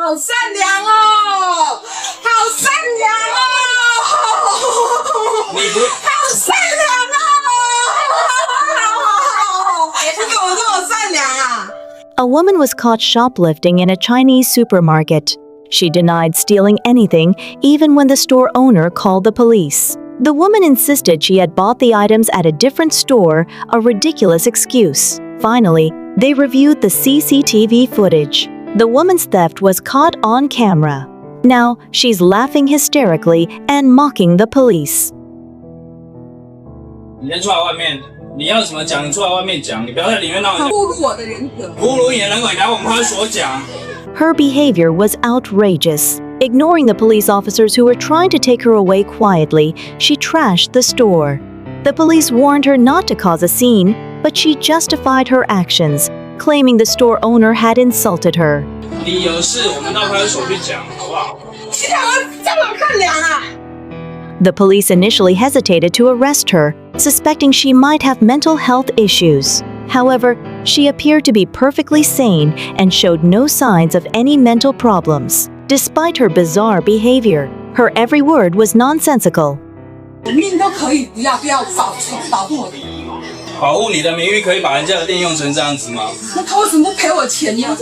好善良哦，好善良哦，你不好善良哦，你怎么这么善良啊？ A woman was caught shoplifting in a Chinese supermarket. She denied stealing anything, even when the store owner called the police. The woman insisted she had bought the items at a different store, a ridiculous excuse. Finally, they reviewed the CCTV footage. The woman's theft was caught on camera. Now, she's laughing hysterically and mocking the police. 你先出来外面，你要怎么讲？你出来外面讲，你不要在里面闹。侮辱我的人格。侮辱你的人格，你来我们派出所讲。Her behavior was outrageous. Ignoring the police officers who were trying to take her away quietly, she trashed the store. The police warned her not to cause a scene, but she justified her actions, claiming the store owner had insulted her. 你有事，我们到派出所去讲，好不好？你怎么这么看凉啊？ The police initially hesitated to arrest her, suspecting she might have mental health issues. However, she appeared to be perfectly sane and showed no signs of any mental problems. Despite her bizarre behavior, her every word was nonsensical. 我命都可以不要保护我的。保护你的名誉，可以把人家的店用成这样子吗？那他为什么不赔我钱呢？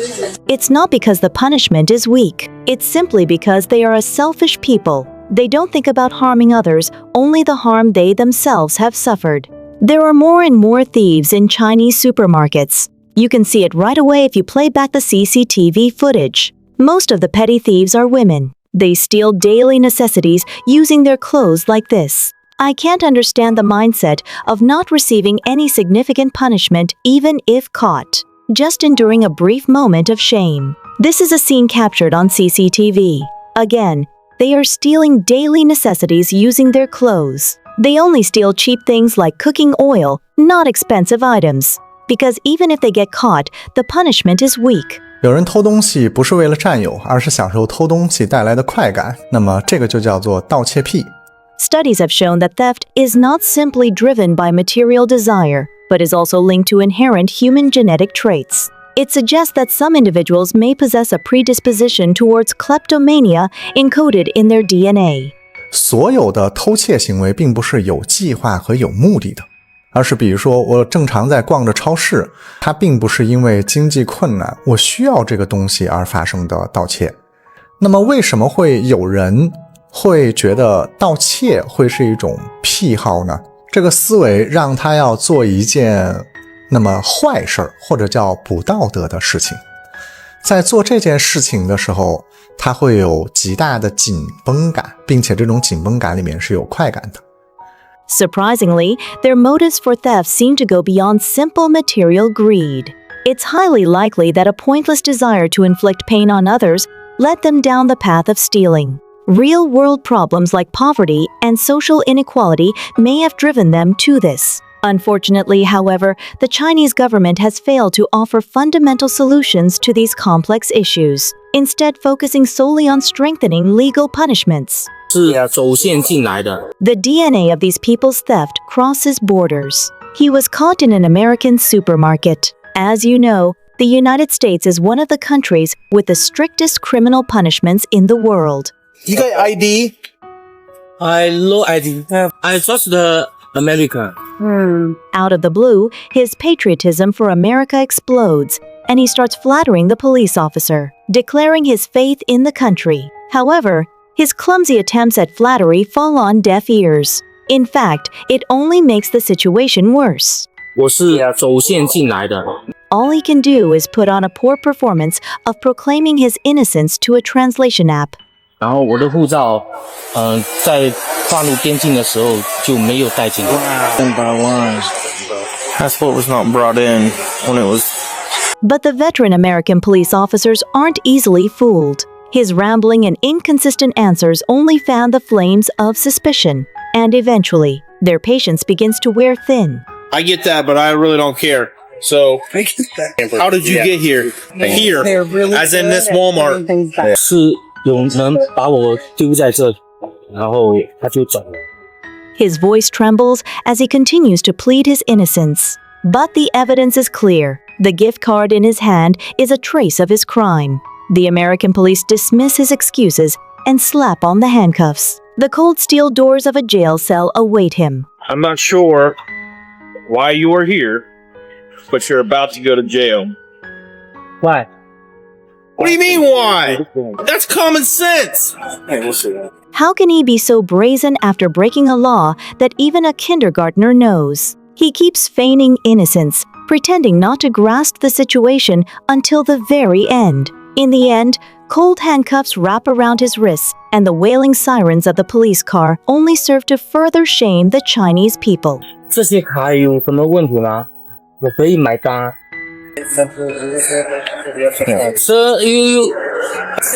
It's not because the punishment is weak. It's simply because they are a selfish people. They don't think about harming others, only the harm they themselves have suffered. There are more and more thieves in Chinese supermarkets. You can see it right away if you play back the CCTV footage. Most of the petty thieves are women. They steal daily necessities using their clothes like this. I can't understand the mindset of not receiving any significant punishment even if caught, just enduring a brief moment of shame. This is a scene captured on CCTV. Again, they are stealing daily necessities using their clothes. They only steal cheap things like cooking oil, not expensive items. Because even if they get caught, the punishment is weak. 有人偷东西不是为了占有，而是享受偷东西带来的快感，那么这个就叫做盗窃癖。 Studies have shown that theft is not simply driven by material desire, but is also linked to inherent human genetic traits. It suggests that some individuals may possess a predisposition towards kleptomania encoded in their DNA. 所有的偷窃行为并不是有计划和有目的的，而是比如说我正常在逛着超市，它并不是因为经济困难我需要这个东西而发生的盗窃。那么为什么会有人会觉得盗窃会是一种癖好呢？这个思维让他要做一件那么坏事或者叫不道德的事情。在做这件事情的时候，他会有极大的紧绷感，并且这种紧绷感里面是有快感的。Surprisingly, their motives for theft seem to go beyond simple material greed. It's highly likely that a pointless desire to inflict pain on others led them down the path of stealing. Real-world problems like poverty and social inequality may have driven them to this. Unfortunately, however, the Chinese government has failed to offer fundamental solutions to these complex issues, instead focusing solely on strengthening legal punishments. 是走线进来的。 The DNA of these people's theft crosses borders. He was caught in an American supermarket. As you know, the United States is one of the countries with the strictest criminal punishments in the world. 一个 ID I no ID I trust the America. Out of the blue, his patriotism for America explodes, and he starts flattering the police officer, declaring his faith in the country. However, his clumsy attempts at flattery fall on deaf ears. In fact, it only makes the situation worse. 我是走线进来的。 All he can do is put on a poor performance of proclaiming his innocence to a translation app. 然后我的护照，在跨入边境的时候就没有带进。Passport was not brought in when it was. But the veteran American police officers aren't easily fooled. His rambling and inconsistent answers only fan the flames of suspicion. And eventually, their patience begins to wear thin. I get that, but I really don't care. So, how did you get here? Here, as in this Walmart. 是有人把我丢在这，然后他就走了。 His voice trembles as he continues to plead his innocence. But the evidence is clear. The gift card in his hand is a trace of his crime. The American police dismiss his excuses and slap on the handcuffs. The cold steel doors of a jail cell await him. I'm not sure why you are here, but you're about to go to jail. Why? What do you mean, why? That's common sense. How can he be so brazen after breaking a law that even a kindergartner knows? He keeps feigning innocence, pretending not to grasp the situation until the very end. In the end, cold handcuffs wrap around his wrists, and the wailing sirens of the police car only serve to further shame the Chinese people. 这些卡有什么问题吗？我可以买单。Sir,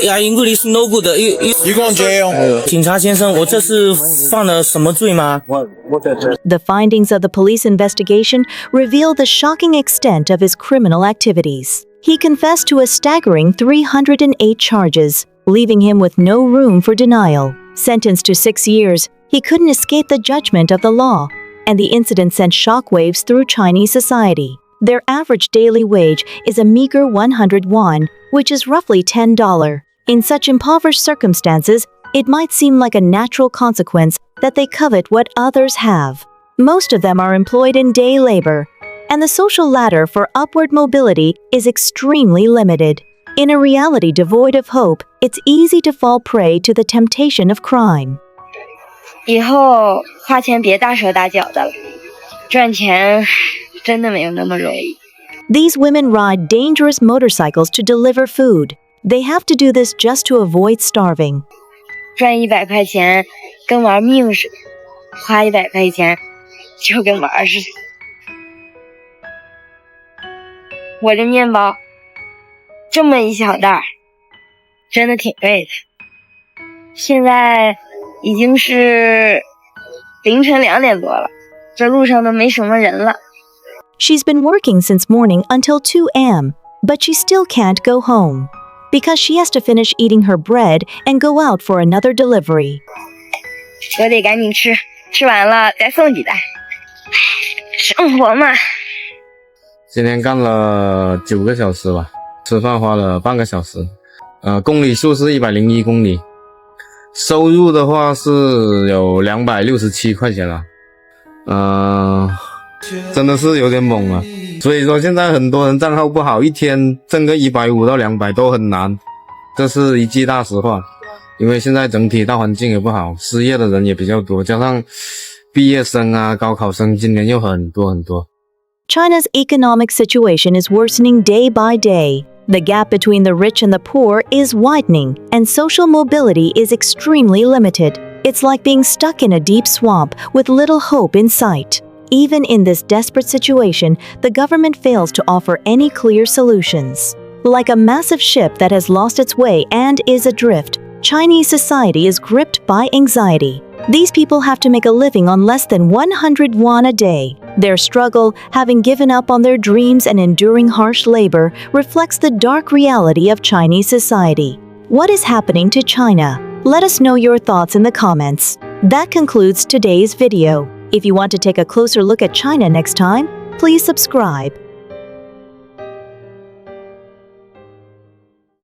yeah, English no good. You going to jail? 警察先生，我这是犯了什么罪吗？ The findings of the police investigation reveal the shocking extent of his criminal activities. He confessed to a staggering 308 charges, leaving him with no room for denial. Sentenced to 6 years, he couldn't escape the judgment of the law, and the incident sent shockwaves through Chinese society. Their average daily wage is a meager 100 won, which is roughly $10. In such impoverished circumstances, it might seem like a natural consequence that they covet what others have. Most of them are employed in day labor, and the social ladder for upward mobility is extremely limited. In a reality devoid of hope, it's easy to fall prey to the temptation of crime. 以后花钱别大手大脚的了，赚钱真的没有那么容易。 These women ride dangerous motorcycles to deliver food. They have to do this just to avoid starving. 赚100块钱跟玩命似的，花100块钱就跟玩似的。我这面包这么一小袋，真的挺贵的。现在已经是凌晨2点多了，这路上都没什么人了。 She's been working since morning until 2 a.m., but she still can't go home because she has to finish eating her bread and go out for another delivery. 我得赶紧吃，吃完了再送几袋。生活嘛。今天干了9个小时吧，吃饭花了半个小时。公里数是101公里，收入的话是有267块钱了。真的是有点猛啊。所以说现在很多人账号不好，一天挣个150到200都很难，这是一句大实话。因为现在整体大环境也不好，失业的人也比较多，加上毕业生啊、高考生今年又很多。China's economic situation is worsening day by day. The gap between the rich and the poor is widening, and social mobility is extremely limited. It's like being stuck in a deep swamp with little hope in sight. Even in this desperate situation, the government fails to offer any clear solutions. Like a massive ship that has lost its way and is adrift, Chinese society is gripped by anxiety. These people have to make a living on less than 100 won a day. Their struggle, having given up on their dreams and enduring harsh labor, reflects the dark reality of Chinese society. What is happening to China? Let us know your thoughts in the comments. That concludes today's video. If you want to take a closer look at China next time, please subscribe.